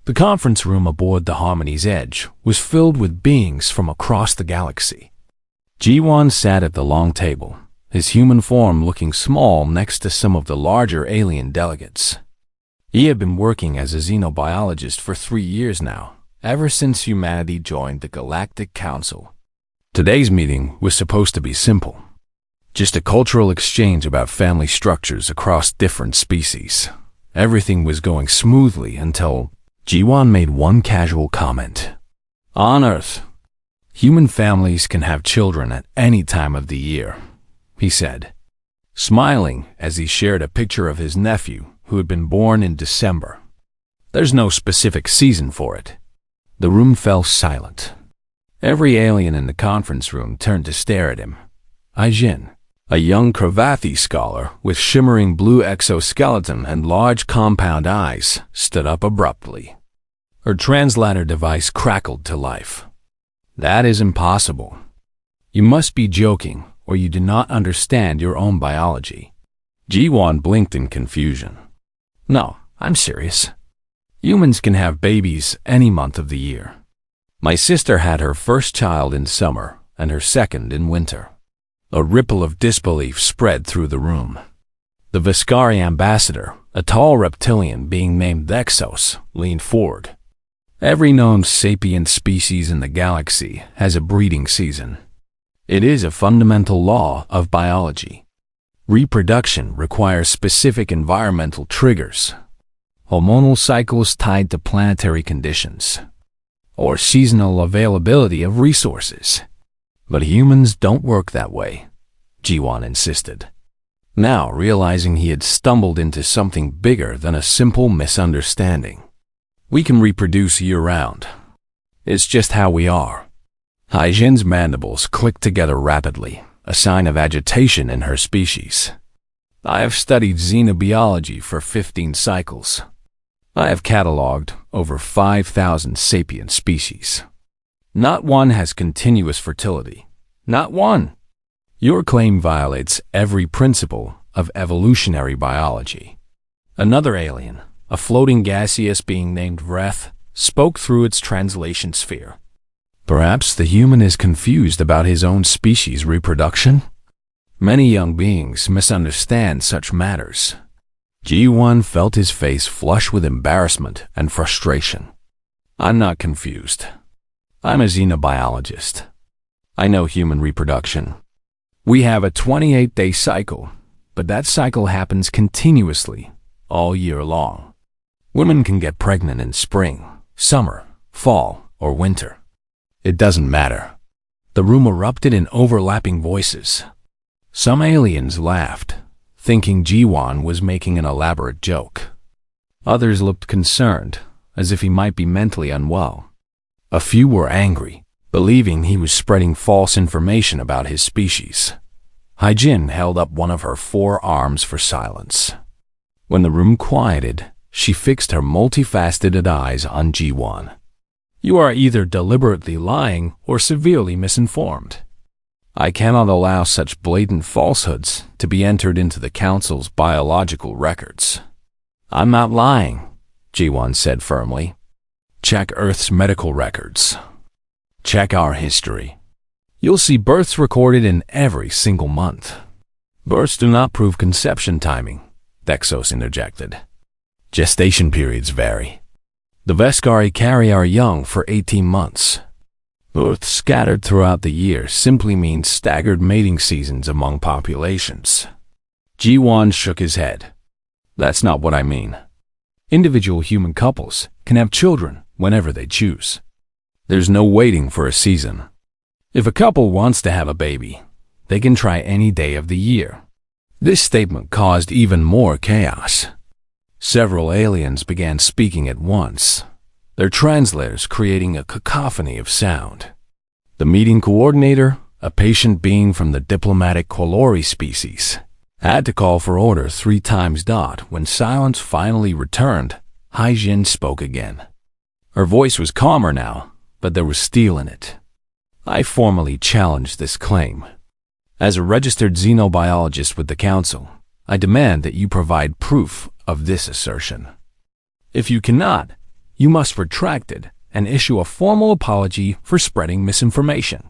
The conference room aboard the Harmony's Edge was filled with beings from across the galaxy. Ji-Wan sat at the long table, his human form looking small next to some of the larger alien delegates. He had been working as a xenobiologist for 3 years now, ever since humanity joined the Galactic Council. Today's meeting was supposed to be simple. Just a cultural exchange about family structures across different species. Everything was going smoothly until Ji-Wan made one casual comment. On Earth, human families can have children at any time of the year, he said, smiling as he shared a picture of his nephew who had been born in December. There's no specific season for it. The room fell silent. Every alien in the conference room turned to stare at him. Ai-Jin, a young Cravathi scholar with shimmering blue exoskeleton and large compound eyes, stood up abruptly. Her translator device crackled to life. That is impossible. You must be joking, or you do not understand your own biology. Ji-Wan blinked in confusion. No, I'm serious. Humans can have babies any month of the year. My sister had her first child in summer and her second in winter. A ripple of disbelief spread through the room. The Viscari ambassador, a tall reptilian being named Exos, leaned forward. Every known sapient species in the galaxy has a breeding season. It is a fundamental law of biology. Reproduction requires specific environmental triggers, hormonal cycles tied to planetary conditions, or seasonal availability of resources. But humans don't work that way, Ji-Wan insisted, now realizing he had stumbled into something bigger than a simple misunderstanding. We can reproduce year-round. It's just how we are. Ai-Jin's mandibles clicked together rapidly, a sign of agitation in her species. I have studied xenobiology for 15 cycles. I have cataloged over 5,000 sapient species. Not one has continuous fertility. Not one. Your claim violates every principle of evolutionary biology. Another alien, a floating gaseous being named Vreth, spoke through its translation sphere. Perhaps the human is confused about his own species' reproduction? Many young beings misunderstand such matters. Ji-Wan felt his face flush with embarrassment and frustration. I'm not confused. I'm a xenobiologist. I know human reproduction. We have a 28-day cycle, but that cycle happens continuously, all year long. Women can get pregnant in spring, summer, fall, or winter. It doesn't matter. The room erupted in overlapping voices. Some aliens laughed, thinking Ji-Wan was making an elaborate joke. Others looked concerned, as if he might be mentally unwell. A few were angry, believing he was spreading false information about his species. Ai-Jin held up one of her 4 arms for silence. When the room quieted, she fixed her multifaceted eyes on Ji-Wan. You are either deliberately lying or severely misinformed. I cannot allow such blatant falsehoods to be entered into the Council's biological records. I'm not lying, Ji-Wan said firmly. Check Earth's medical records. Check our history. You'll see births recorded in every single month. Births do not prove conception timing, Exos interjected. Gestation periods vary. The Vescari carry our young for 18 months. Births scattered throughout the year simply means staggered mating seasons among populations. Ji-Wan shook his head. That's not what I mean. Individual human couples can have children whenever they choose. There's no waiting for a season. If a couple wants to have a baby, they can try any day of the year. This statement caused even more chaos. Several aliens began speaking at once, their translators creating a cacophony of sound. The meeting coordinator, a patient being from the diplomatic Qualori species, had to call for order 3 times . When silence finally returned, Ai-Jin spoke again. Her voice was calmer now, but there was steel in it. I formally challenge this claim. As a registered xenobiologist with the Council, I demand that you provide proof of this assertion. If you cannot, you must retract it and issue a formal apology for spreading misinformation.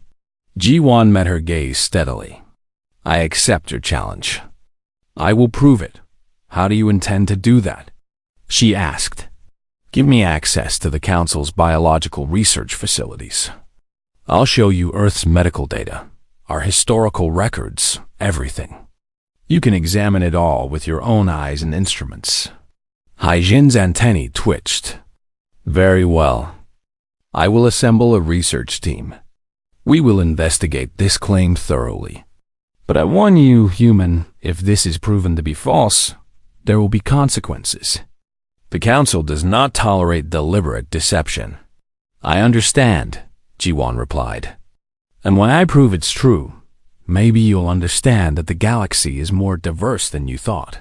Ji-won met her gaze steadily. I accept your challenge. I will prove it. How do you intend to do that? She asked. Give me access to the Council's biological research facilities. I'll show you Earth's medical data, our historical records, everything. You can examine it all with your own eyes and instruments. Haijin's antennae twitched. Very well. I will assemble a research team. We will investigate this claim thoroughly. But I warn you, human, if this is proven to be false, there will be consequences. The Council does not tolerate deliberate deception. I understand, Ji-won replied. And when I prove it's true, maybe you'll understand that the galaxy is more diverse than you thought.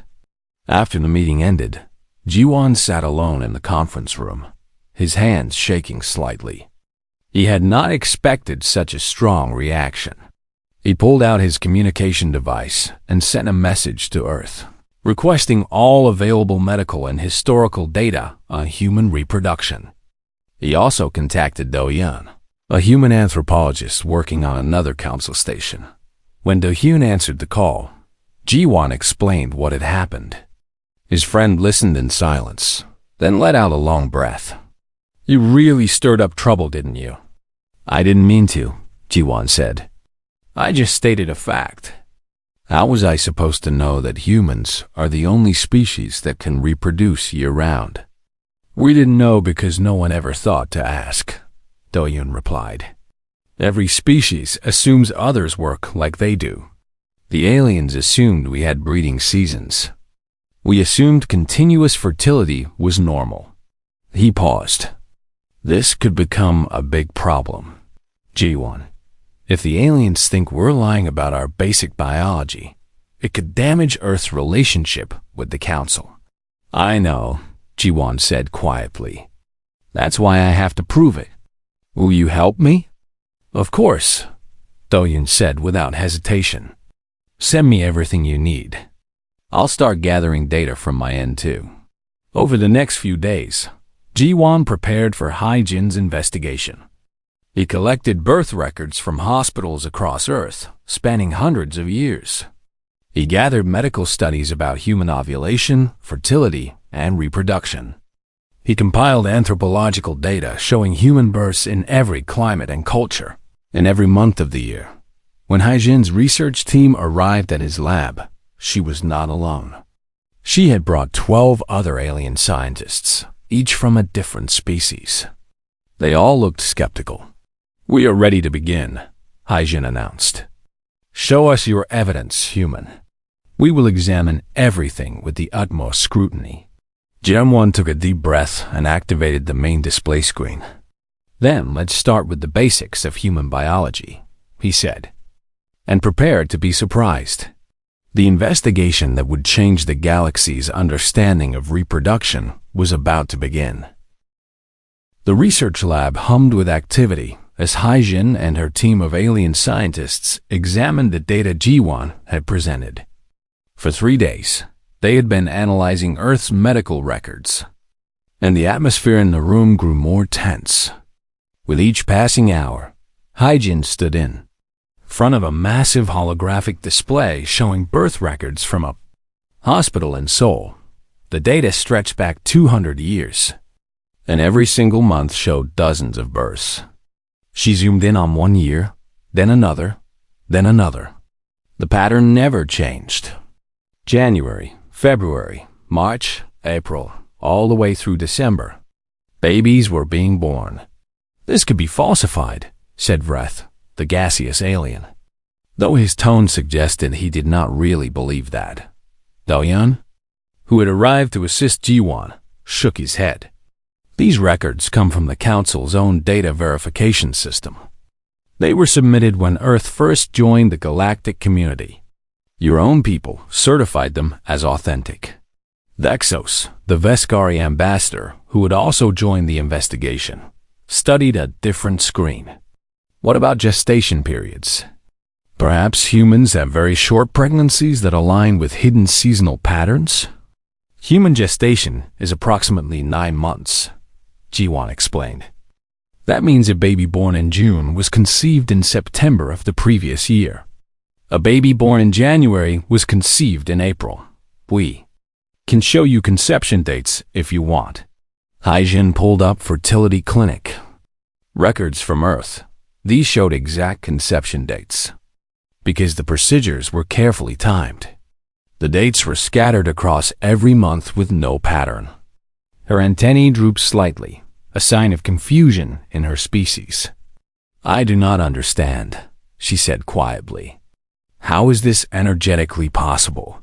After the meeting ended, Ji-won sat alone in the conference room, his hands shaking slightly. He had not expected such a strong reaction. He pulled out his communication device and sent a message to Earth, requesting all available medical and historical data on human reproduction. He also contacted Do-hyun, a human anthropologist working on another council station. When Do-hyun answered the call, Ji-won explained what had happened. His friend listened in silence, then let out a long breath. You really stirred up trouble, didn't you? I didn't mean to, Ji-won said. I just stated a fact. How was I supposed to know that humans are the only species that can reproduce year-round? We didn't know because no one ever thought to ask, Do-hyun replied. Every species assumes others work like they do. The aliens assumed we had breeding seasons. We assumed continuous fertility was normal. He paused. This could become a big problem. Ji-won, if the aliens think we're lying about our basic biology, it could damage Earth's relationship with the Council. I know, Ji-won said quietly. That's why I have to prove it. Will you help me? Of course, Do-hyun said without hesitation. Send me everything you need. I'll start gathering data from my end too. Over the next few days, Ji-won prepared for Haijin's investigation. He collected birth records from hospitals across Earth, spanning hundreds of years. He gathered medical studies about human ovulation, fertility, and reproduction. He compiled anthropological data showing human births in every climate and culture, in every month of the year. When Haijin's research team arrived at his lab, she was not alone. She had brought 12 other alien scientists, each from a different species. They all looked skeptical. We are ready to begin, Haijin announced. Show us your evidence, human. We will examine everything with the utmost scrutiny. Ji-won took a deep breath and activated the main display screen. Then let's start with the basics of human biology, he said, and prepared to be surprised. The investigation that would change the galaxy's understanding of reproduction was about to begin. The research lab hummed with activity as Haijin and her team of alien scientists examined the data Ji-won had presented. For 3 days, they had been analyzing Earth's medical records, and the atmosphere in the room grew more tense. With each passing hour, Haijin stood in front of a massive holographic display showing birth records from a hospital in Seoul. The data stretched back 200 years, and every single month showed dozens of births. She zoomed in on 1 year, then another, then another. The pattern never changed. January, February, March, April, all the way through December. Babies were being born. This could be falsified, said Vreth, the gaseous alien, though his tone suggested he did not really believe that. Do-hyun, who had arrived to assist Ji-won, shook his head. These records come from the Council's own data verification system. They were submitted when Earth first joined the galactic community. Your own people certified them as authentic. Vexos, the Veskari ambassador, who had also joined the investigation, studied a different screen. What about gestation periods? Perhaps humans have very short pregnancies that align with hidden seasonal patterns? Human gestation is approximately 9 months. Jiwon explained. That means a baby born in June was conceived in September of the previous year. A baby born in January was conceived in April. We can show you conception dates if you want. Haijin pulled up fertility clinic records from Earth. These showed exact conception dates because the procedures were carefully timed. The dates were scattered across every month with no pattern. Her antennae drooped slightly, a sign of confusion in her species. I do not understand, she said quietly. How is this energetically possible?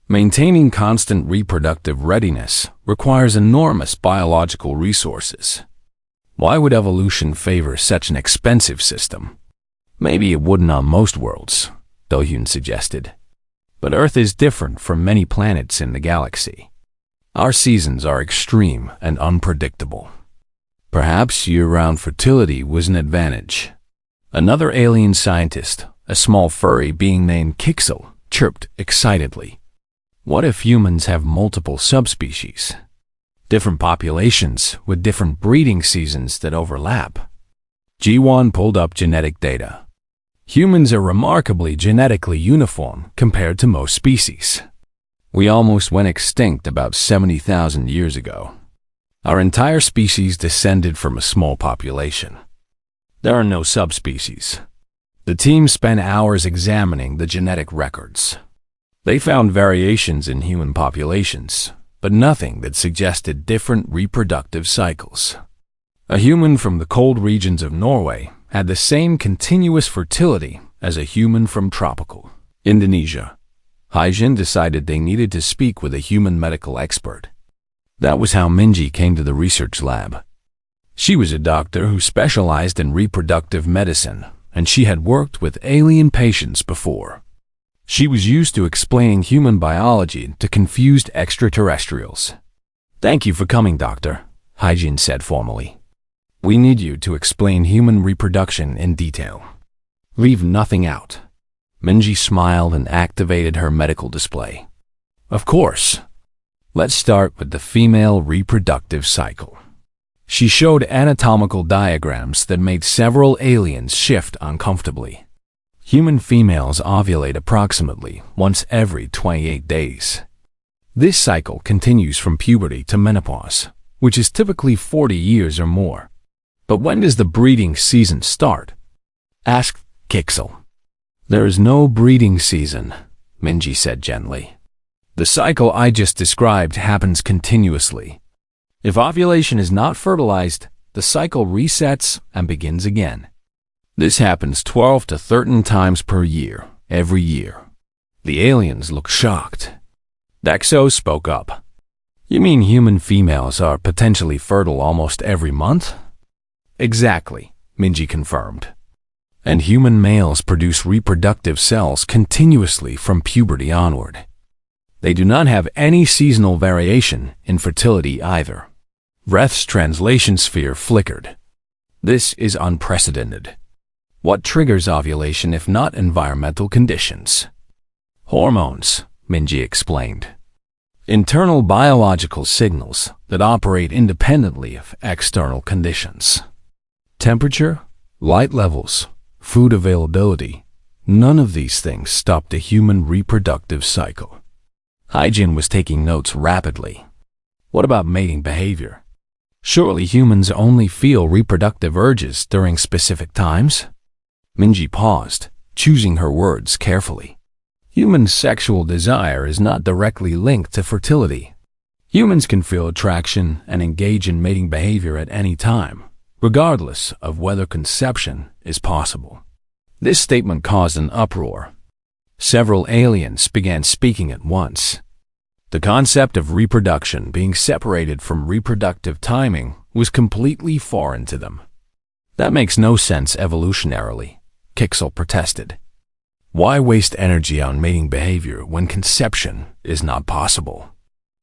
Maintaining constant reproductive readiness requires enormous biological resources. Why would evolution favor such an expensive system? Maybe it wouldn't on most worlds, Do-hyun suggested. But Earth is different from many planets in the galaxy. Our seasons are extreme and unpredictable. Perhaps year-round fertility was an advantage. Another alien scientist, a small furry being named Kixel, chirped excitedly. What if humans have multiple subspecies? Different populations with different breeding seasons that overlap. Jiwon pulled up genetic data. Humans are remarkably genetically uniform compared to most species. We almost went extinct about 70,000 years ago. Our entire species descended from a small population. There are no subspecies. The team spent hours examining the genetic records. They found variations in human populations, but nothing that suggested different reproductive cycles. A human from the cold regions of Norway had the same continuous fertility as a human from tropical Indonesia. Haijin decided they needed to speak with a human medical expert. That was how Minji came to the research lab. She was a doctor who specialized in reproductive medicine, and she had worked with alien patients before. She was used to explaining human biology to confused extraterrestrials. Thank you for coming, Doctor, Haijin said formally. We need you to explain human reproduction in detail. Leave nothing out. Minji smiled and activated her medical display. Of course. Let's start with the female reproductive cycle. She showed anatomical diagrams that made several aliens shift uncomfortably. Human females ovulate approximately once every 28 days. This cycle continues from puberty to menopause, which is typically 40 years or more. But when does the breeding season start? Asked Kixel. There is no breeding season, Minji said gently. The cycle I just described happens continuously. If ovulation is not fertilized, the cycle resets and begins again. This happens 12 to 13 times per year, every year. The aliens looked shocked. Daxo spoke up. You mean human females are potentially fertile almost every month? Exactly, Minji confirmed. And human males produce reproductive cells continuously from puberty onward. They do not have any seasonal variation in fertility either. Reth's translation sphere flickered. This is unprecedented. What triggers ovulation if not environmental conditions? Hormones, Minji explained. Internal biological signals that operate independently of external conditions. Temperature, light levels, food availability, none of these things stop the human reproductive cycle. Haijin was taking notes rapidly. What about mating behavior? Surely humans only feel reproductive urges during specific times? Minji paused, choosing her words carefully. Human sexual desire is not directly linked to fertility. Humans can feel attraction and engage in mating behavior at any time, regardless of whether conception is possible. This statement caused an uproar. Several aliens began speaking at once. The concept of reproduction being separated from reproductive timing was completely foreign to them. That makes no sense evolutionarily, Kixel protested. Why waste energy on mating behavior when conception is not possible?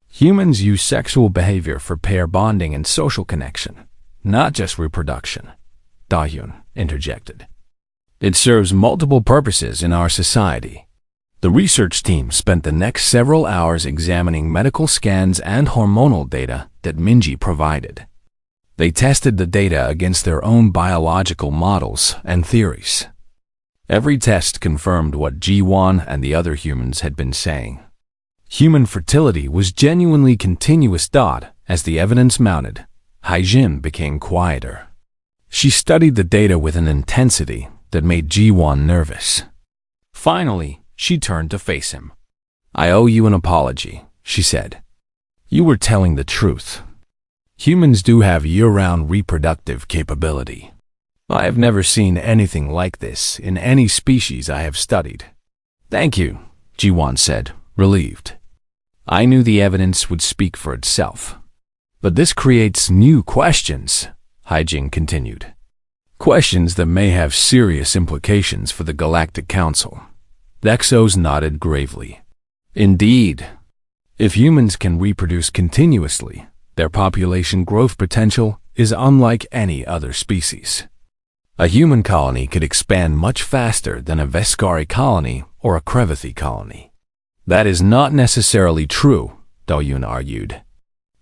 Humans use sexual behavior for pair bonding and social connection, not just reproduction, Do-hyun interjected. It serves multiple purposes in our society. The research team spent the next several hours examining medical scans and hormonal data that Minji provided. They tested the data against their own biological models and theories. Every test confirmed what G1 and the other humans had been saying. Human fertility was genuinely continuous. As the evidence mounted, Haijin became quieter. She studied the data with an intensity that made G1 nervous. Finally, she turned to face him. "I owe you an apology," she said. "You were telling the truth. Humans do have year-round reproductive capability. I have never seen anything like this in any species I have studied." "Thank you," G1 said, relieved. "I knew the evidence would speak for itself." "But this creates new questions," Haijin continued. "Questions that may have serious implications for the Galactic Council." Dexos nodded gravely. "Indeed. If humans can reproduce continuously, their population growth potential is unlike any other species. A human colony could expand much faster than a Veskari colony or a Krevithi colony." "That is not necessarily true," Doyun argued.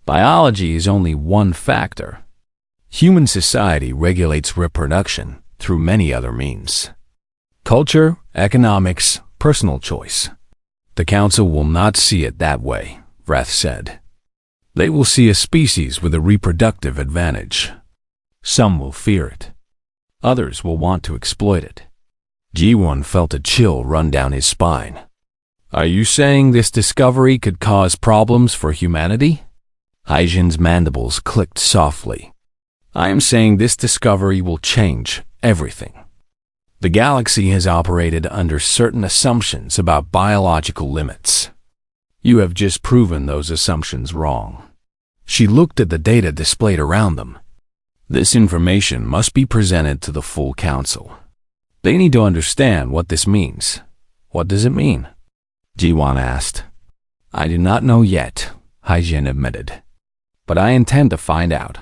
"Biology is only one factor. Human society regulates reproduction through many other means. Culture, economics, personal choice. The Council will not see it that way," Vrath said. "They will see a species with a reproductive advantage. Some will fear it. Others will want to exploit it." G1 felt a chill run down his spine. "Are you saying this discovery could cause problems for humanity?" Haijin's mandibles clicked softly. "I am saying this discovery will change everything. The galaxy has operated under certain assumptions about biological limits. You have just proven those assumptions wrong." She looked at the data displayed around them. "This information must be presented to the full Council. They need to understand what this means." "What does it mean?" G1 asked. "I do not know yet," Haijin admitted. "But I intend to find out.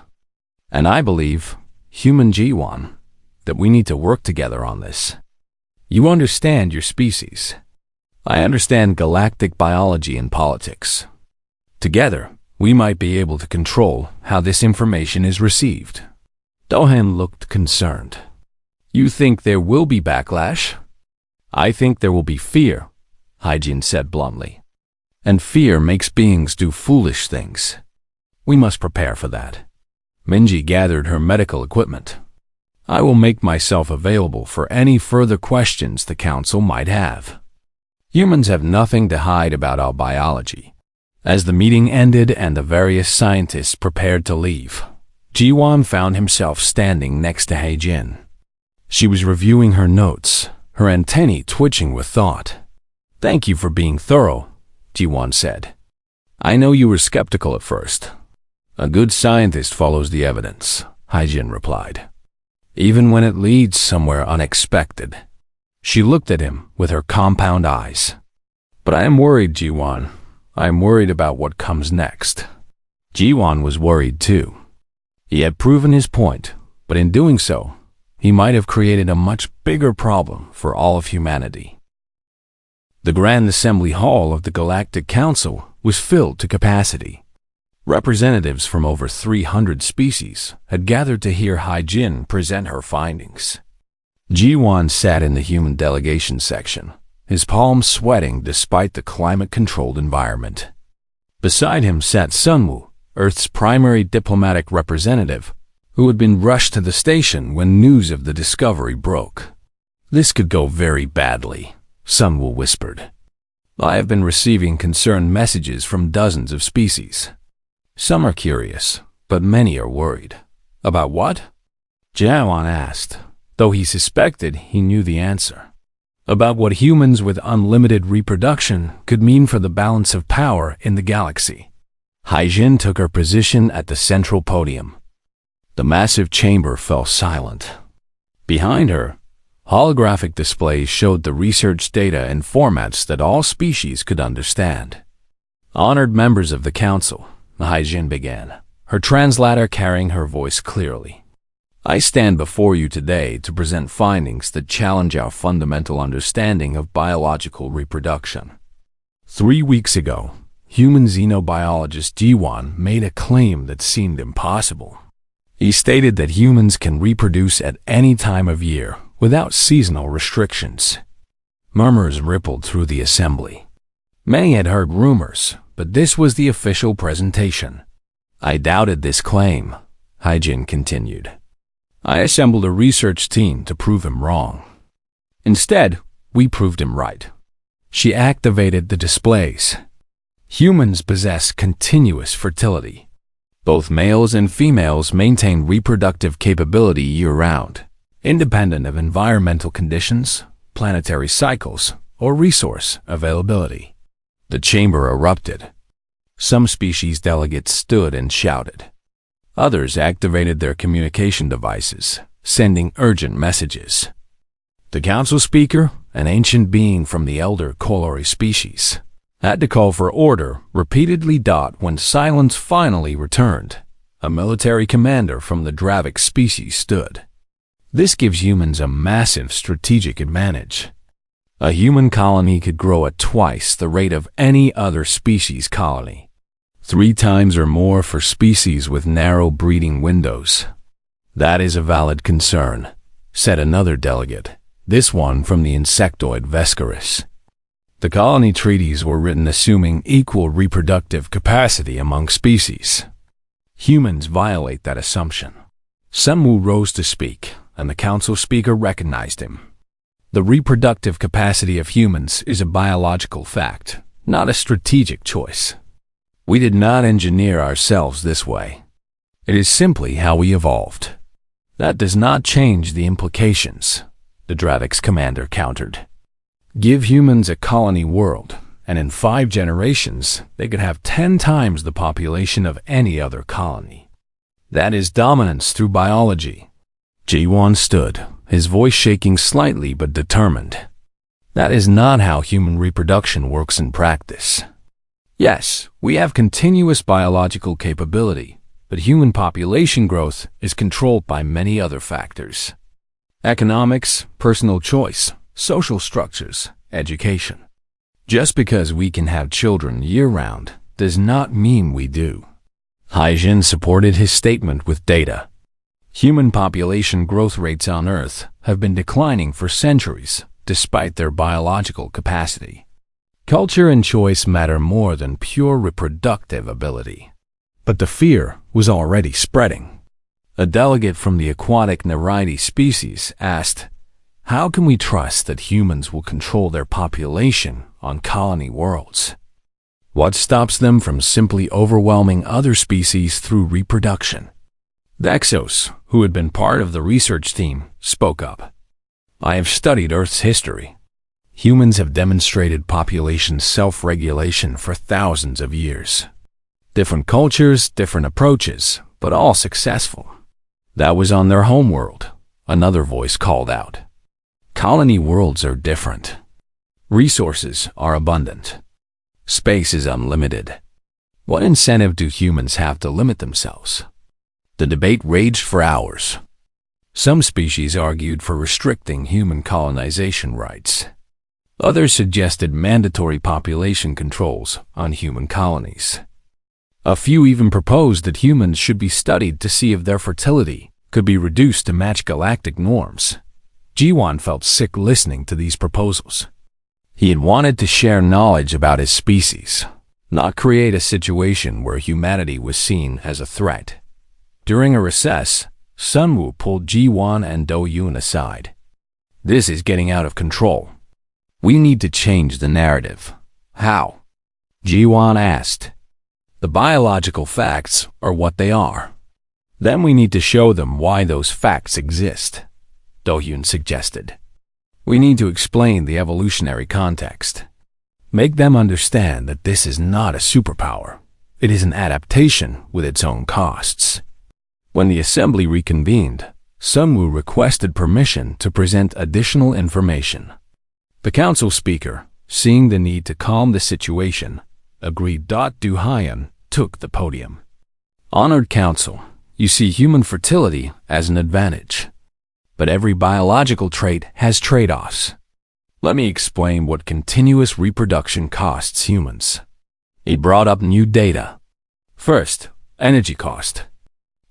And I believe, human G1, that we need to work together on this. You understand your species. I understand galactic biology and politics. Together, we might be able to control how this information is received." Dohan looked concerned. "You think there will be backlash?" "I think there will be fear," Haijin said bluntly. "And fear makes beings do foolish things. We must prepare for that." Minji gathered her medical equipment. "I will make myself available for any further questions the Council might have. Humans have nothing to hide about our biology." As the meeting ended and the various scientists prepared to leave, G1 found himself standing next to Haijin. She was reviewing her notes, her antennae twitching with thought. "Thank you for being thorough," G1 said. "I know you were skeptical at first." "A good scientist follows the evidence," Haijin replied, "even when it leads somewhere unexpected." She looked at him with her compound eyes. "But I am worried, G1. I am worried about what comes next." G1 was worried too. He had proven his point, but in doing so, he might have created a much bigger problem for all of humanity. The Grand Assembly Hall of the Galactic Council was filled to capacity. Representatives from over 300 species had gathered to hear Haijin present her findings. G1 sat in the human delegation section, his palms sweating despite the climate-controlled environment. Beside him sat Sunwoo, Earth's primary diplomatic representative, who had been rushed to the station when news of the discovery broke. "This could go very badly," Sunwoo whispered. "I have been receiving concerned messages from dozens of species. Some are curious, but many are worried." "About what?" Jawan asked, though he suspected he knew the answer. "About what humans with unlimited reproduction could mean for the balance of power in the galaxy." Haijin took her position at the central podium. The massive chamber fell silent. Behind her, holographic displays showed the research data in formats that all species could understand. "Honored members of the Council," Haijin began, her translator carrying her voice clearly. "I stand before you today to present findings that challenge our fundamental understanding of biological reproduction. 3 weeks ago, human xenobiologist G1 made a claim that seemed impossible. He stated that humans can reproduce at any time of year without seasonal restrictions. Murmurs rippled through the assembly. Many had heard rumors, but this was the official presentation. I doubted this claim, Hyjin continued. I assembled a research team to prove him wrong. Instead, we proved him right. She activated the displays. Humans possess continuous fertility. Both males and females maintain reproductive capability year-round, independent of environmental conditions, planetary cycles, or resource availability. The chamber erupted. Some species delegates stood and shouted. Others activated their communication devices, sending urgent messages. The council speaker, an ancient being from the elder Kolori species, had to call for order repeatedly. When silence finally returned, a military commander from the Dravik species stood. This gives humans a massive strategic advantage. A human colony could grow at twice the rate of any other species colony, 3 times or more for species with narrow breeding windows. That is a valid concern, said another delegate, this one from the insectoid Vescaris. The colony treaties were written assuming equal reproductive capacity among species. Humans violate that assumption. Sunwoo rose to speak, and the council speaker recognized him. The reproductive capacity of humans is a biological fact, not a strategic choice. We did not engineer ourselves this way. It is simply how we evolved. That does not change the implications, the Dravik's commander countered. Give humans a colony world, and in 5 generations, they could have 10 times the population of any other colony. That is dominance through biology. Ji-won stood, his voice shaking slightly but determined. That is not how human reproduction works in practice. Yes, we have continuous biological capability, but human population growth is controlled by many other factors. Economics, personal choice, social structures, education. Just because we can have children year-round does not mean we do. Hyjin supported his statement with data. Human population growth rates on Earth have been declining for centuries, despite their biological capacity. Culture and choice matter more than pure reproductive ability. But the fear was already spreading. A delegate from the aquatic Neridae species asked, "How can we trust that humans will control their population on colony worlds? What stops them from simply overwhelming other species through reproduction?" Daxos, who had been part of the research team, spoke up. "I have studied Earth's history. Humans have demonstrated population self-regulation for thousands of years. Different cultures, different approaches, but all successful. That was on their homeworld," another voice called out. "Colony worlds are different. Resources are abundant. Space is unlimited. What incentive do humans have to limit themselves?" The debate raged for hours. Some species argued for restricting human colonization rights. Others suggested mandatory population controls on human colonies. A few even proposed that humans should be studied to see if their fertility could be reduced to match galactic norms. Ji-won felt sick listening to these proposals. He had wanted to share knowledge about his species, not create a situation where humanity was seen as a threat. During a recess, Sunwoo pulled Ji-won and Do-yoon aside. "This is getting out of control. We need to change the narrative." "How?" Ji-won asked. "The biological facts are what they are. Then we need to show them why those facts exist," Do-yoon suggested. "We need to explain the evolutionary context. Make them understand that this is not a superpower. It is an adaptation with its own costs." When the assembly reconvened, Sunwoo requested permission to present additional information. The council speaker, seeing the need to calm the situation, agreed. Du Hyan took the podium. "Honored council, you see human fertility as an advantage. But every biological trait has trade-offs. Let me explain what continuous reproduction costs humans." He brought up new data. First, energy cost.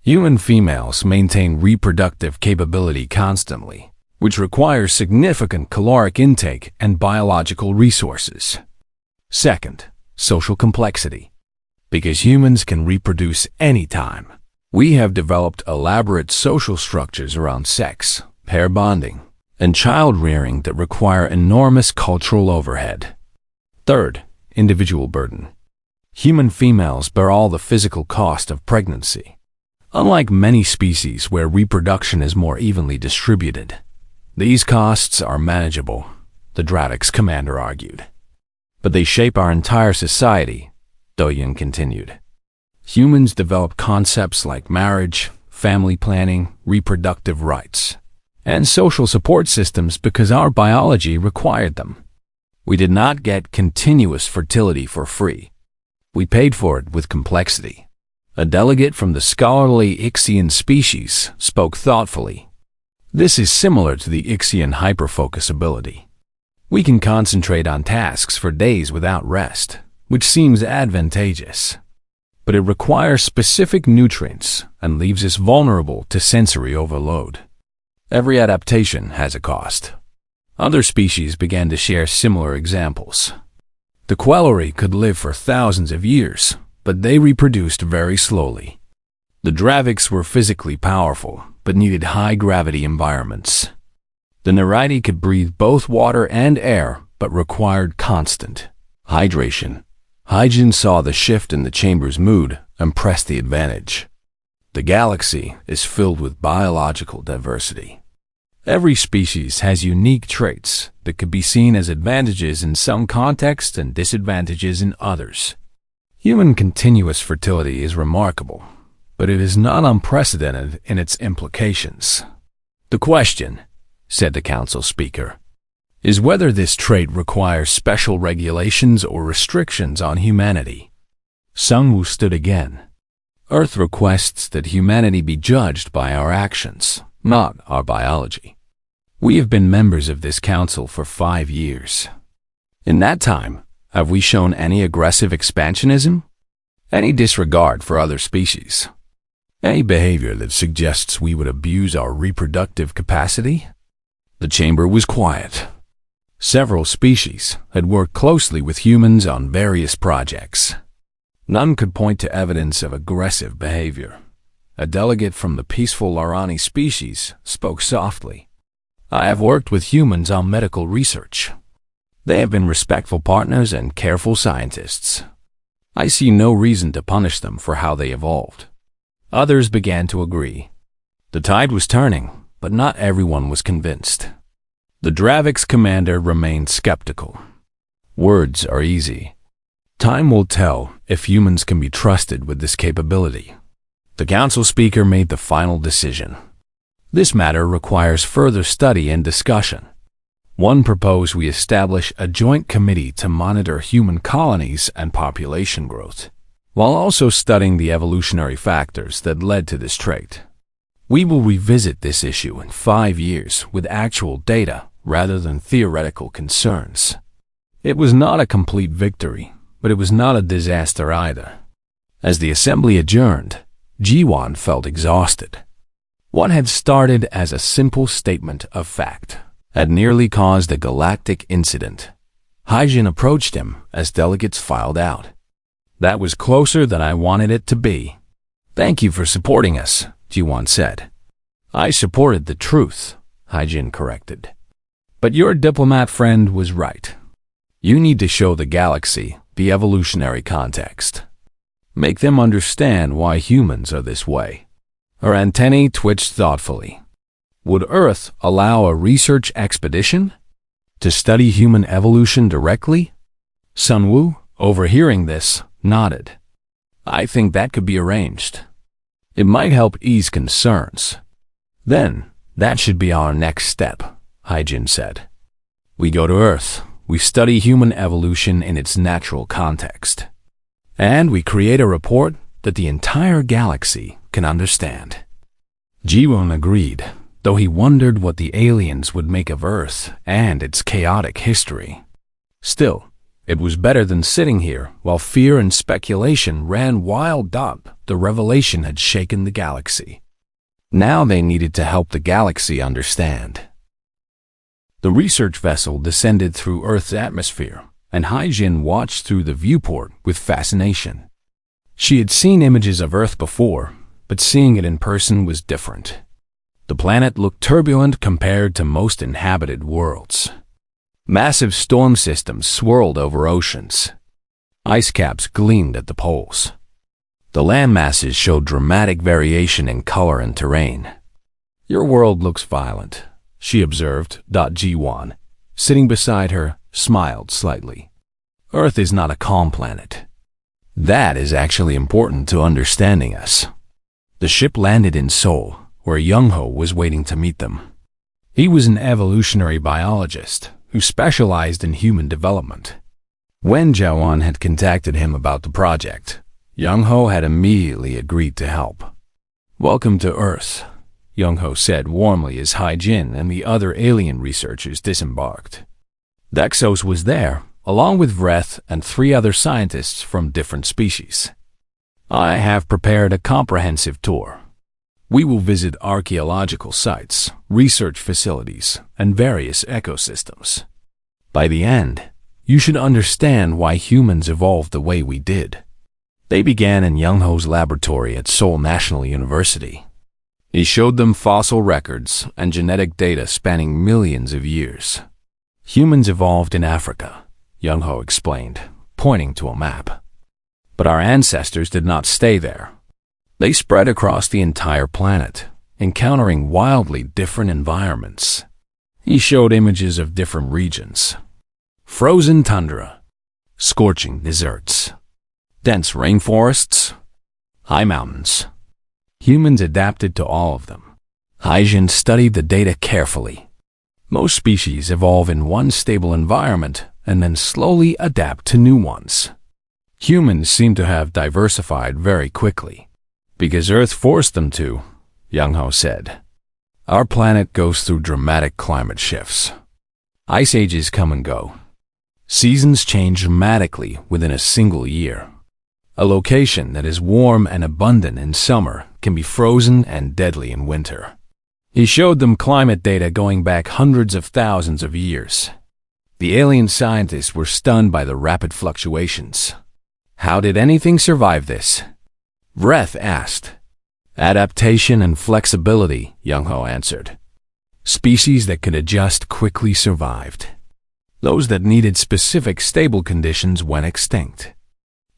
Human females maintain reproductive capability constantly, which requires significant caloric intake and biological resources. Second, social complexity. Because humans can reproduce anytime, we have developed elaborate social structures around sex, pair bonding, and child rearing that require enormous cultural overhead. Third, individual burden. Human females bear all the physical cost of pregnancy. Unlike many species where reproduction is more evenly distributed, these costs are manageable, the Dravix commander argued. But they shape our entire society, Doyen continued. Humans develop concepts like marriage, family planning, reproductive rights, and social support systems because our biology required them. We did not get continuous fertility for free. We paid for it with complexity. A delegate from the scholarly Ixian species spoke thoughtfully. This is similar to the Ixian hyperfocus ability. We can concentrate on tasks for days without rest, which seems advantageous. But it requires specific nutrients and leaves us vulnerable to sensory overload. Every adaptation has a cost. Other species began to share similar examples. The Quelleri could live for thousands of years, but they reproduced very slowly. The Dravix were physically powerful, but needed high-gravity environments. The Neridae could breathe both water and air, but required constant hydration. Hygiene saw the shift in the chamber's mood and pressed the advantage. The galaxy is filled with biological diversity. Every species has unique traits that could be seen as advantages in some contexts and disadvantages in others. Human continuous fertility is remarkable, but it is not unprecedented in its implications. The question, said the council speaker, is whether this trait requires special regulations or restrictions on humanity. Sungwoo stood again. Earth requests that humanity be judged by our actions, not our biology. We have been members of this council for 5 years. In that time, have we shown any aggressive expansionism? Any disregard for other species? Any behavior that suggests we would abuse our reproductive capacity? The chamber was quiet. Several species had worked closely with humans on various projects. None could point to evidence of aggressive behavior. A delegate from the peaceful Larani species spoke softly. I have worked with humans on medical research. They have been respectful partners and careful scientists. I see no reason to punish them for how they evolved. Others began to agree. The tide was turning, but not everyone was convinced. The Dravix commander remained skeptical. Words are easy. Time will tell if humans can be trusted with this capability. The council speaker made the final decision. This matter requires further study and discussion. One proposed we establish a joint committee to monitor human colonies and population growth, while also studying the evolutionary factors that led to this trait. We will revisit this issue in 5 years with actual data rather than theoretical concerns. It was not a complete victory, but it was not a disaster either. As the assembly adjourned, Jiwan felt exhausted. What had started as a simple statement of fact had nearly caused a galactic incident. Hyjin approached him as delegates filed out. That was closer than I wanted it to be. Thank you for supporting us, Jiwan said. I supported the truth, Hyjin corrected. But your diplomat friend was right. You need to show the galaxy the evolutionary context. Make them understand why humans are this way. Her antennae twitched thoughtfully. Would Earth allow a research expedition to study human evolution directly? Sunwoo, overhearing this, nodded. I think that could be arranged. It might help ease concerns. Then, that should be our next step, Hyjin said. We go to Earth, we study human evolution in its natural context, and we create a report that the entire galaxy can understand. Jiwon agreed, though he wondered what the aliens would make of Earth and its chaotic history. Still, It was better than sitting here while fear and speculation ran wild. The revelation had shaken the galaxy. Now they needed to help the galaxy understand. The research vessel descended through Earth's atmosphere, and Hai-Jin watched through the viewport with fascination. She had seen images of Earth before, but seeing it in person was different. The planet looked turbulent compared to most inhabited worlds. Massive storm systems swirled over oceans. Ice caps gleamed at the poles. The land masses showed dramatic variation in color and terrain. "Your world looks violent," she observed. Ji-won, sitting beside her, smiled slightly. "Earth is not a calm planet. That is actually important to understanding us." The ship landed in Seoul, where Young-ho was waiting to meet them. He was an evolutionary biologist who specialized in human development. When Jaewon had contacted him about the project, Young-ho had immediately agreed to help. "Welcome to Earth," Young-ho said warmly as Hai-Jin and the other alien researchers disembarked. Dexos was there, along with Vreth and 3 other scientists from different species. "I have prepared a comprehensive tour. We will visit archaeological sites, research facilities, and various ecosystems. By the end, you should understand why humans evolved the way we did." They began in Young-ho's laboratory at Seoul National University. He showed them fossil records and genetic data spanning millions of years. "Humans evolved in Africa," Young-ho explained, pointing to a map. "But our ancestors did not stay there. They spread across the entire planet, encountering wildly different environments." He showed images of different regions. Frozen tundra, scorching deserts, dense rainforests, high mountains. Humans adapted to all of them. Hai-Jin studied the data carefully. Most species evolve in one stable environment and then slowly adapt to new ones. Humans seem to have diversified very quickly. "Because Earth forced them to," Young-ho said. "Our planet goes through dramatic climate shifts. Ice ages come and go. Seasons change dramatically within a single year. A location that is warm and abundant in summer can be frozen and deadly in winter." He showed them climate data going back hundreds of thousands of years. The alien scientists were stunned by the rapid fluctuations. "How did anything survive this?" Vreth asked. "Adaptation and flexibility," Young-ho answered. "Species that could adjust quickly survived. Those that needed specific stable conditions went extinct.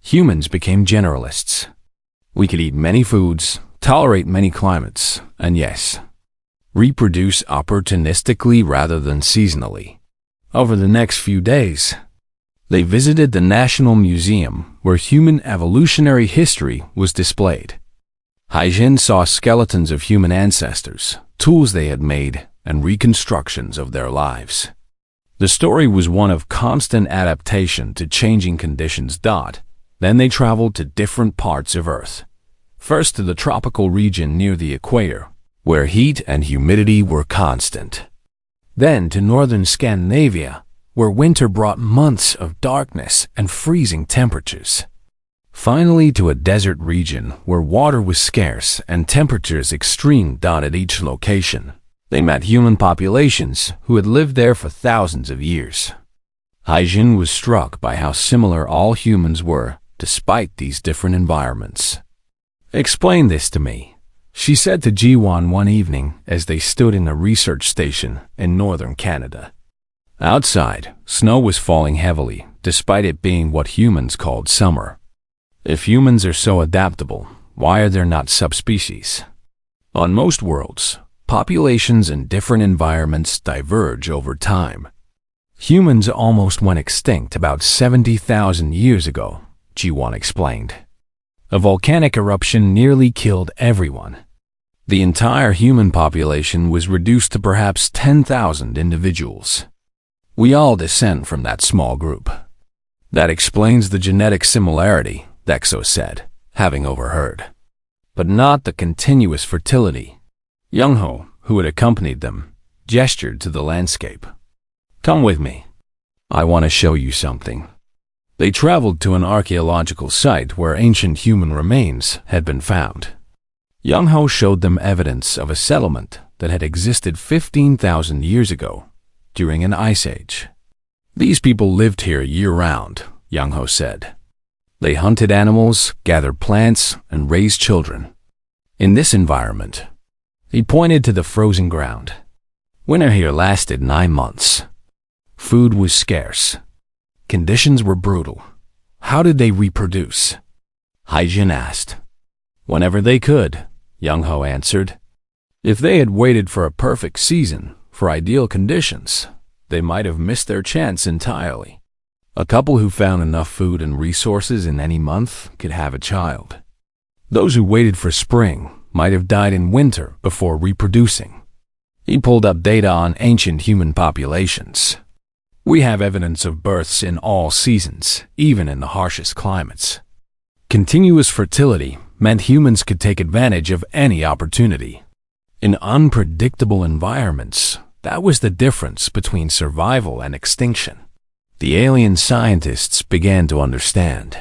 Humans became generalists. We could eat many foods, tolerate many climates, and yes, reproduce opportunistically rather than seasonally." Over the next few days, they visited the National Museum, where human evolutionary history was displayed. Hai-Jin saw skeletons of human ancestors, tools they had made, and reconstructions of their lives. The story was one of constant adaptation to changing conditions. Then they traveled to different parts of Earth. First to the tropical region near the equator, where heat and humidity were constant. Then to northern Scandinavia, where winter brought months of darkness and freezing temperatures. Finally to a desert region where water was scarce and temperatures extreme. At each location, they met human populations who had lived there for thousands of years. Hai-Jin was struck by how similar all humans were, despite these different environments. "Explain this to me," she said to Ji-won one evening as they stood in a research station in northern Canada. Outside, snow was falling heavily, despite it being what humans called summer. "If humans are so adaptable, why are there not subspecies?" On most worlds, populations in different environments diverge over time. Humans almost went extinct about 70,000 years ago, Ji-won explained. A volcanic eruption nearly killed everyone. The entire human population was reduced to perhaps 10,000 individuals. We all descend from that small group. That explains the genetic similarity, Dexo said, having overheard. But not the continuous fertility. Young-ho, who had accompanied them, gestured to the landscape. "Come with me. I want to show you something." They traveled to an archaeological site where ancient human remains had been found. Young Ho showed them evidence of a settlement that had existed 15,000 years ago, during an ice age. These people lived here year-round, Young Ho said. They hunted animals, gathered plants, and raised children. In this environment, he pointed to the frozen ground. Winter here lasted 9 months. Food was scarce. Conditions were brutal. How did they reproduce? Haijin asked. Whenever they could, Young Ho answered. If they had waited for a perfect season, for ideal conditions, they might have missed their chance entirely. A couple who found enough food and resources in any month could have a child. Those who waited for spring might have died in winter before reproducing. He pulled up data on ancient human populations. We have evidence of births in all seasons, even in the harshest climates. Continuous fertility meant humans could take advantage of any opportunity. In unpredictable environments, that was the difference between survival and extinction. The alien scientists began to understand.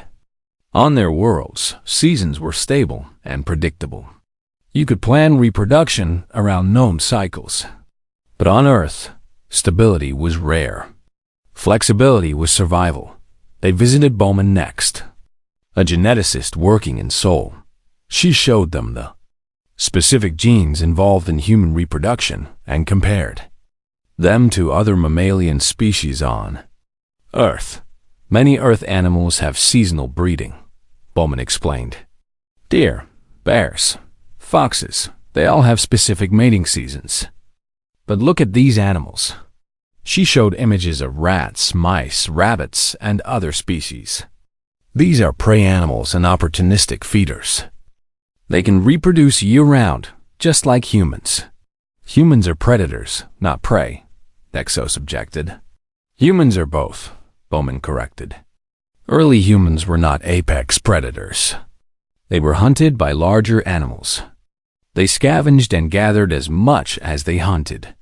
On their worlds, seasons were stable and predictable. You could plan reproduction around known cycles. But on Earth, stability was rare. Flexibility was survival. They visited Bowman next, a geneticist working in Seoul. She showed them the specific genes involved in human reproduction and compared them to other mammalian species on Earth. Many Earth animals have seasonal breeding, Bowman explained. Deer, bears, foxes, they all have specific mating seasons. But look at these animals. She showed images of rats, mice, rabbits, and other species. These are prey animals and opportunistic feeders. They can reproduce year-round, just like humans. Humans are predators, not prey, Dexos objected. Humans are both, Bowman corrected. Early humans were not apex predators. They were hunted by larger animals. They scavenged and gathered as much as they hunted.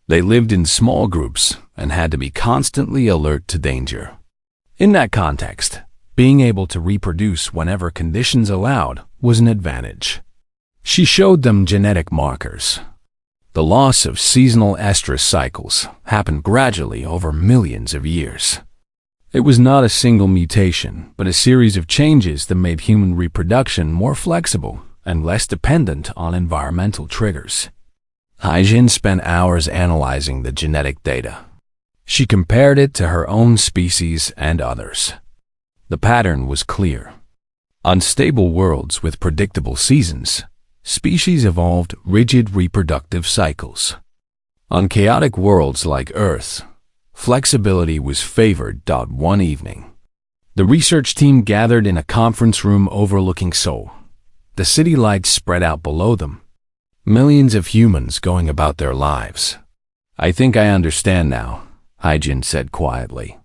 They lived in small groups and had to be constantly alert to danger. In that context, being able to reproduce whenever conditions allowed was an advantage. She showed them genetic markers. The loss of seasonal estrus cycles happened gradually over millions of years. It was not a single mutation, but a series of changes that made human reproduction more flexible and less dependent on environmental triggers. Haijin spent hours analyzing the genetic data. She compared it to her own species and others. The pattern was clear. On stable worlds with predictable seasons, species evolved rigid reproductive cycles. On chaotic worlds like Earth, flexibility was favored. One evening, the research team gathered in a conference room overlooking Seoul. The city lights spread out below them. Millions of humans going about their lives. I think I understand now, Haijin said quietly.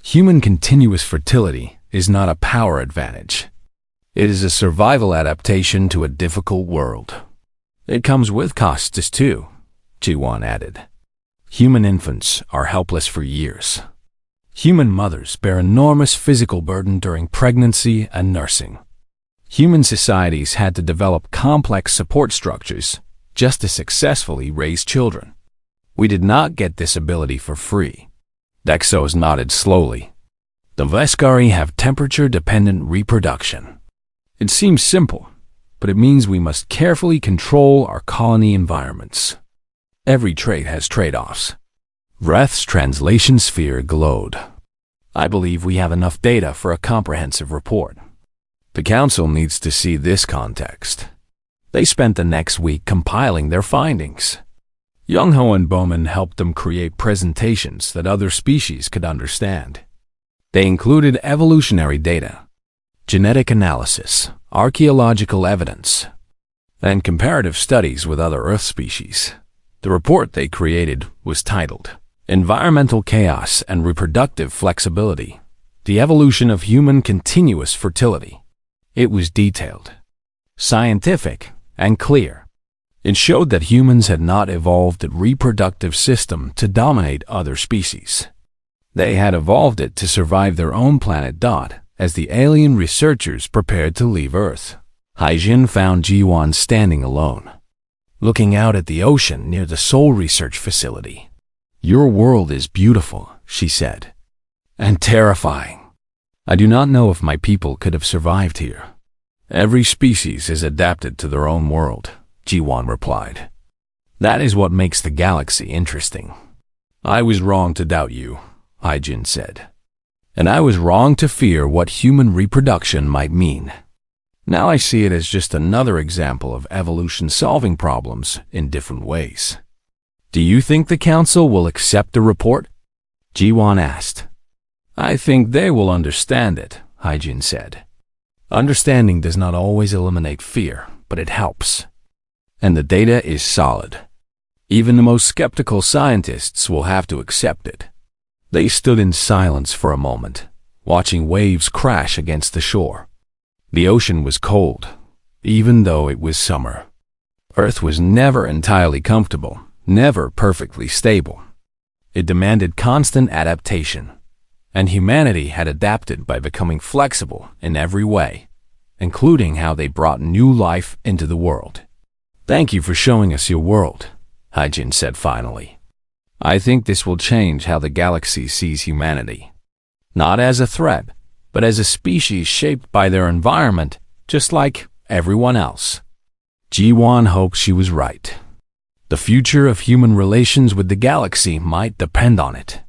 Human continuous fertility is not a power advantage. It is a survival adaptation to a difficult world. It comes with costs too, Ji-won added. Human infants are helpless for years. Human mothers bear enormous physical burden during pregnancy and nursing. Human societies had to develop complex support structures just to successfully raise children. We did not get this ability for free. Dexos nodded slowly. The Veskari have temperature-dependent reproduction. It seems simple, but it means we must carefully control our colony environments. Every trait has trade-offs. Reth's translation sphere glowed. I believe we have enough data for a comprehensive report. The Council needs to see this context. They spent the next week compiling their findings. Young-ho and Bowman helped them create presentations that other species could understand. They included evolutionary data, genetic analysis, archaeological evidence, and comparative studies with other Earth species. The report they created was titled, Environmental Chaos and Reproductive Flexibility, The Evolution of Human Continuous Fertility. It was detailed, scientific, and clear. It showed that humans had not evolved a reproductive system to dominate other species. They had evolved it to survive their own planet Dot as the alien researchers prepared to leave Earth. Haijin found Jiwan standing alone, looking out at the ocean near the Soul Research Facility. "Your world is beautiful," she said, "and terrifying. I do not know if my people could have survived here." "Every species is adapted to their own world," Jiwan replied. "That is what makes the galaxy interesting." "I was wrong to doubt you," Haijin said. "And I was wrong to fear what human reproduction might mean. Now I see it as just another example of evolution solving problems in different ways." "Do you think the Council will accept the report?" Jiwan asked. "I think they will understand it," Haijin said. "Understanding does not always eliminate fear, but it helps. And the data is solid. Even the most skeptical scientists will have to accept it." They stood in silence for a moment, watching waves crash against the shore. The ocean was cold, even though it was summer. Earth was never entirely comfortable, never perfectly stable. It demanded constant adaptation, and humanity had adapted by becoming flexible in every way, including how they brought new life into the world. "Thank you for showing us your world," Haijin said finally. "I think this will change how the galaxy sees humanity. Not as a threat, but as a species shaped by their environment, just like everyone else." Jiwan hoped she was right. The future of human relations with the galaxy might depend on it.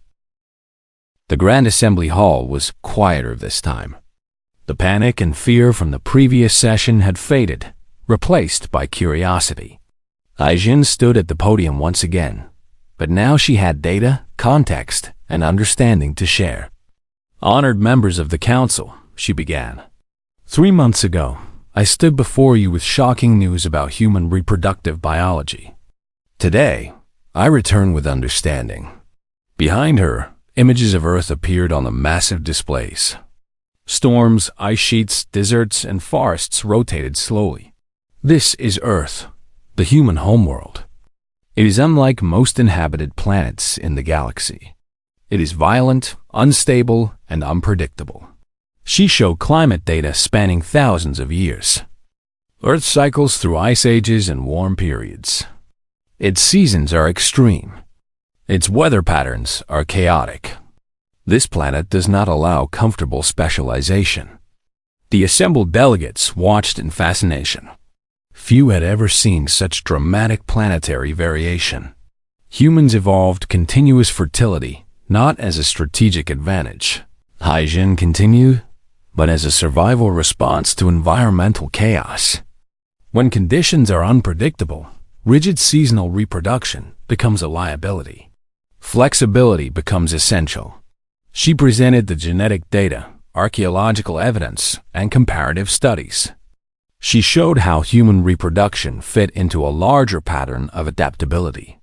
The Grand Assembly Hall was quieter this time. The panic and fear from the previous session had faded, replaced by curiosity. Haijin stood at the podium once again, but now she had data, context, and understanding to share. "Honored members of the Council," she began. 3 months ago, I stood before you with shocking news about human reproductive biology. Today, I return with understanding." Behind her, images of Earth appeared on the massive displays. Storms, ice sheets, deserts, and forests rotated slowly. This is Earth, the human homeworld. It is unlike most inhabited planets in the galaxy. It is violent, unstable, and unpredictable. She showed climate data spanning thousands of years. Earth cycles through ice ages and warm periods. Its seasons are extreme. Its weather patterns are chaotic. This planet does not allow comfortable specialization. The assembled delegates watched in fascination. Few had ever seen such dramatic planetary variation. Humans evolved continuous fertility, not as a strategic advantage, Haijin continued, but as a survival response to environmental chaos. When conditions are unpredictable, rigid seasonal reproduction becomes a liability. Flexibility becomes essential. She presented the genetic data, archaeological evidence, and comparative studies. She showed how human reproduction fit into a larger pattern of adaptability.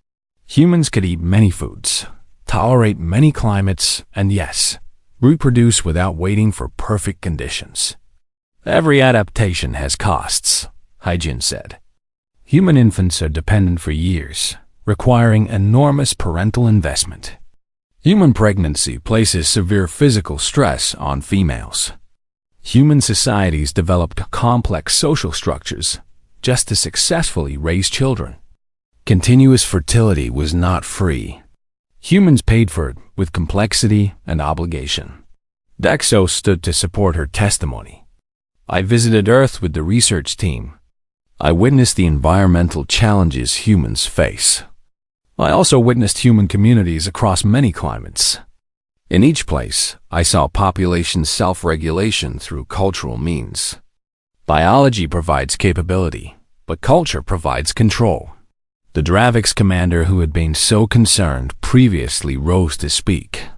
Humans could eat many foods, tolerate many climates, and yes, reproduce without waiting for perfect conditions. "Every adaptation has costs," Haijin said. "Human infants are dependent for years, requiring enormous parental investment. Human pregnancy places severe physical stress on females. Human societies developed complex social structures just to successfully raise children. Continuous fertility was not free. Humans paid for it with complexity and obligation." Dexo stood to support her testimony. "I visited Earth with the research team. I witnessed the environmental challenges humans face. I also witnessed human communities across many climates. In each place, I saw population self-regulation through cultural means. Biology provides capability, but culture provides control." The Dravix commander who had been so concerned previously rose to speak.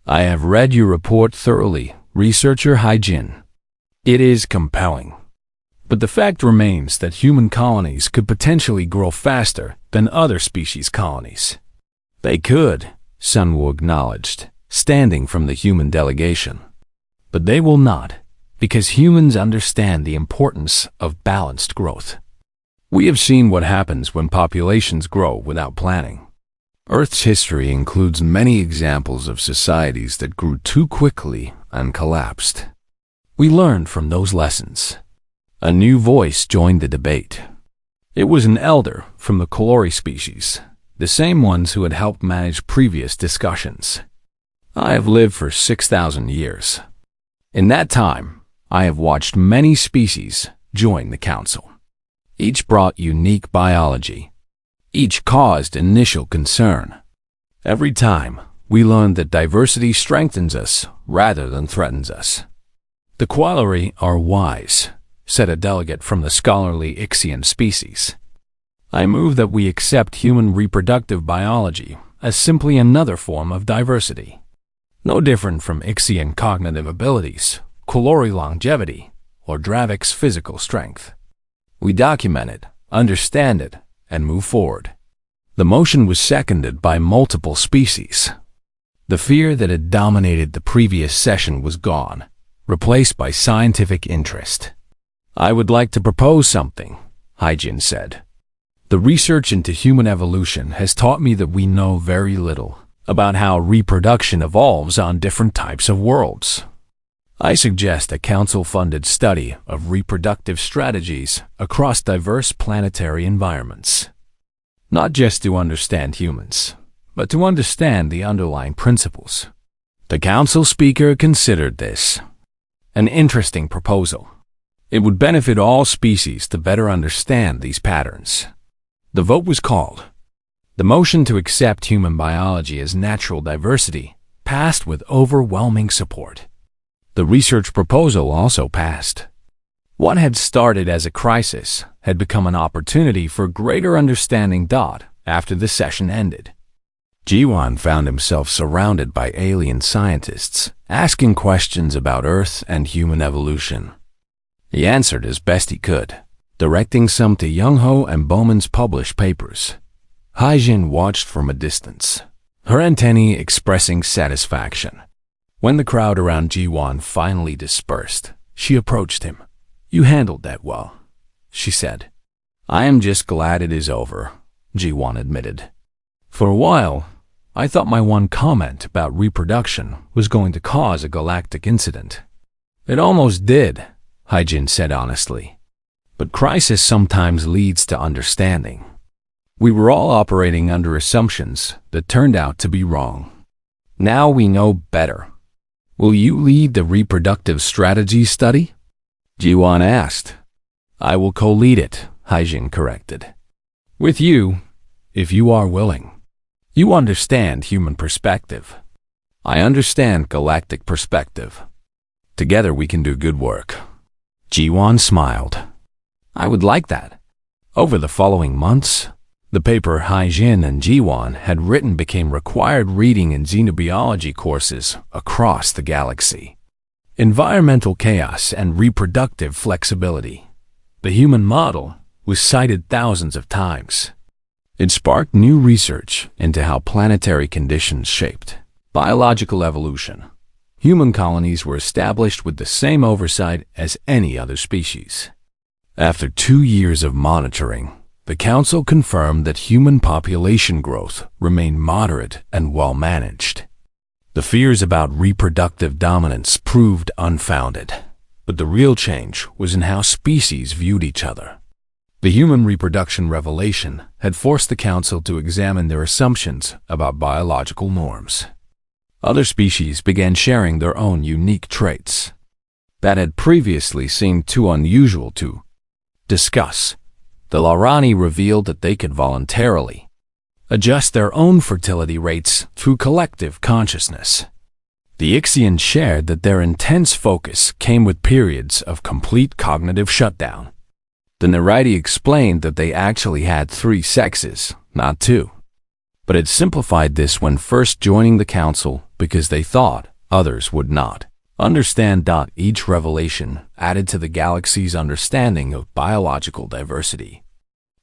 "I have read your report thoroughly, Researcher Haijin. It is compelling. But the fact remains that human colonies could potentially grow faster than other species colonies." "They could," Sunwoo acknowledged, standing from the human delegation. "But they will not, because humans understand the importance of balanced growth. We have seen what happens when populations grow without planning. Earth's history includes many examples of societies that grew too quickly and collapsed. We learned from those lessons. A new voice joined the debate. It was an elder from the Kalori species, the same ones who had helped manage previous discussions. I have lived for 6,000 years. In that time, I have watched many species join the council. Each brought unique biology. Each caused initial concern. Every time, we learned that diversity strengthens us rather than threatens us. The Kalori are wise, said a delegate from the scholarly Ixian species. I move that we accept human reproductive biology as simply another form of diversity. No different from Ixian cognitive abilities, Kalori longevity, or Dravik's physical strength. We document it, understand it, and move forward. The motion was seconded by multiple species. The fear that had dominated the previous session was gone, replaced by scientific interest. I would like to propose something, Hyjin said. The research into human evolution has taught me that we know very little about how reproduction evolves on different types of worlds. I suggest a council-funded study of reproductive strategies across diverse planetary environments. Not just to understand humans, but to understand the underlying principles. The council speaker considered this an interesting proposal. It would benefit all species to better understand these patterns. The vote was called. The motion to accept human biology as natural diversity passed with overwhelming support. The research proposal also passed. What had started as a crisis had become an opportunity for greater understanding. After the session ended, Jiwan found himself surrounded by alien scientists asking questions about Earth and human evolution. He answered as best he could, directing some to Young-ho and Bowman's published papers. Hyjin watched from a distance, her antennae expressing satisfaction. When the crowd around Jiwan finally dispersed, she approached him. "You handled that well," she said. "I am just glad it is over," Jiwan admitted. "For a while, I thought my one comment about reproduction was going to cause a galactic incident. It almost did," Hyjin said honestly. "But crisis sometimes leads to understanding. We were all operating under assumptions that turned out to be wrong. Now we know better. Will you lead the reproductive strategy study?" Jiwan asked. "I will co-lead it," Hyjin corrected. "With you, if you are willing. You understand human perspective. I understand galactic perspective. Together we can do good work." Jiwan smiled. "I would like that." Over the following months, the paper Hyjin and Jiwan had written became required reading in xenobiology courses across the galaxy. Environmental chaos and reproductive flexibility. The human model was cited thousands of times. It sparked new research into how planetary conditions shaped biological evolution. Human colonies were established with the same oversight as any other species. After 2 years of monitoring, the Council confirmed that human population growth remained moderate and well managed. The fears about reproductive dominance proved unfounded, but the real change was in how species viewed each other. The human reproduction revelation had forced the Council to examine their assumptions about biological norms. Other species began sharing their own unique traits that had previously seemed too unusual to discuss. The Larani revealed that they could voluntarily adjust their own fertility rates through collective consciousness. The Ixians shared that their intense focus came with periods of complete cognitive shutdown. The Nariti explained that they actually had 3 sexes, not 2, but had simplified this when first joining the Council because they thought others would not understand. Each revelation added to the galaxy's understanding of biological diversity.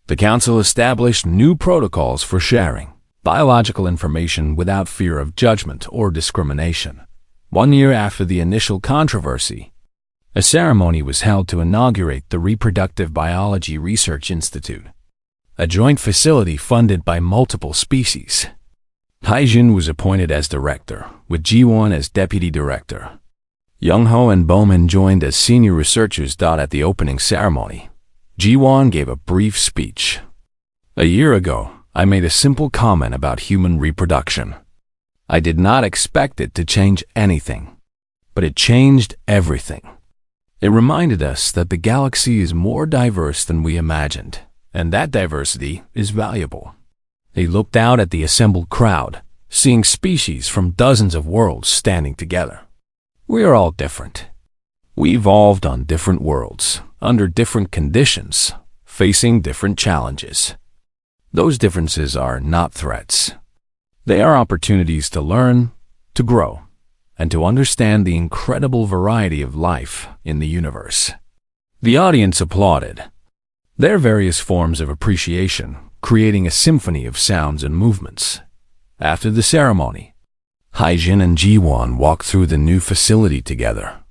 The Council established new protocols for sharing biological information without fear of judgment or discrimination. 1 year after the initial controversy, a ceremony was held to inaugurate the Reproductive Biology Research Institute, a joint facility funded by multiple species. Haijin was appointed as director, with Ji-won as deputy director. Young-ho and Bowman joined as senior researchers. At the opening ceremony, Ji-won gave a brief speech. "A year ago, I made a simple comment about human reproduction. I did not expect it to change anything, but it changed everything. It reminded us that the galaxy is more diverse than we imagined, and that diversity is valuable." He looked out at the assembled crowd, seeing species from dozens of worlds standing together. "We are all different. We evolved on different worlds, under different conditions, facing different challenges. Those differences are not threats. They are opportunities to learn, to grow, and to understand the incredible variety of life in the universe." The audience applauded, their various forms of appreciation creating a symphony of sounds and movements. After the ceremony, Haijin and Ji-won walked through the new facility together.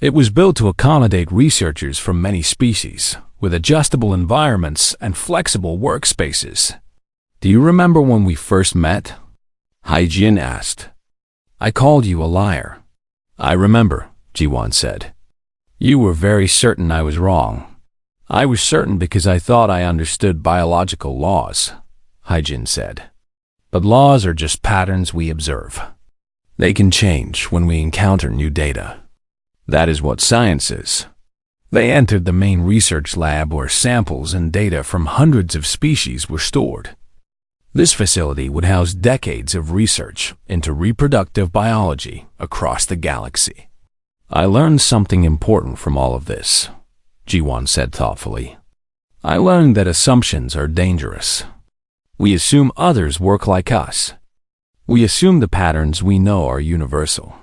It was built to accommodate researchers from many species, with adjustable environments and flexible workspaces. "Do you remember when we first met?" Haijin asked. "I called you a liar." "I remember," Ji-won said. "You were very certain I was wrong." "I was certain because I thought I understood biological laws," Haijin said. "But laws are just patterns we observe. They can change when we encounter new data. That is what science is." They entered the main research lab where samples and data from hundreds of species were stored. This facility would house decades of research into reproductive biology across the galaxy. "I learned something important from all of this," Ji-won said thoughtfully. "I learned that assumptions are dangerous. We assume others work like us. We assume the patterns we know are universal.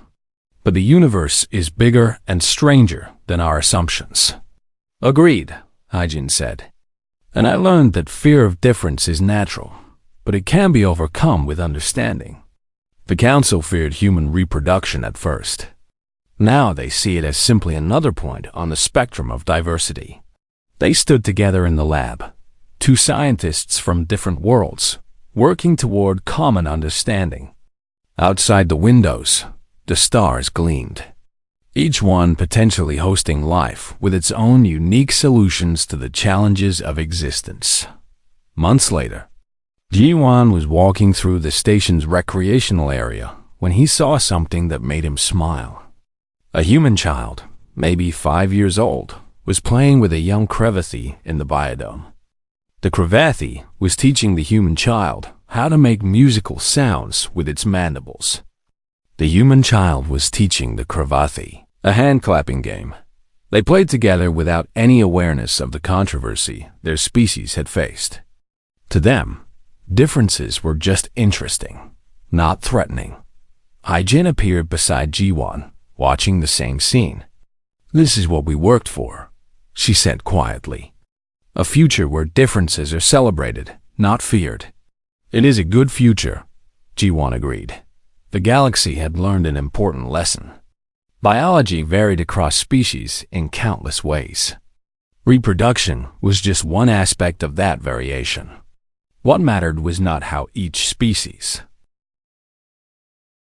But the universe is bigger and stranger than our assumptions." "Agreed," Haijin said. "And I learned that fear of difference is natural, but it can be overcome with understanding. The council feared human reproduction at first. Now they see it as simply another point on the spectrum of diversity." They stood together in the lab, two scientists from different worlds, working toward common understanding. Outside the windows, the stars gleamed, each one potentially hosting life with its own unique solutions to the challenges of existence. Months later, Ji-won was walking through the station's recreational area when he saw something that made him smile. A human child, maybe 5 years old, was playing with a young Crevathie in the biodome. The Crevathie was teaching the human child how to make musical sounds with its mandibles. The human child was teaching the Crevathie a hand-clapping game. They played together without any awareness of the controversy their species had faced. To them, differences were just interesting, not threatening. Haijin appeared beside Ji-won, watching the same scene. "This is what we worked for," she said quietly. "A future where differences are celebrated, not feared." "It is a good future," Ji-won agreed. The galaxy had learned an important lesson. Biology varied across species in countless ways. Reproduction was just one aspect of that variation. What mattered was not how each species,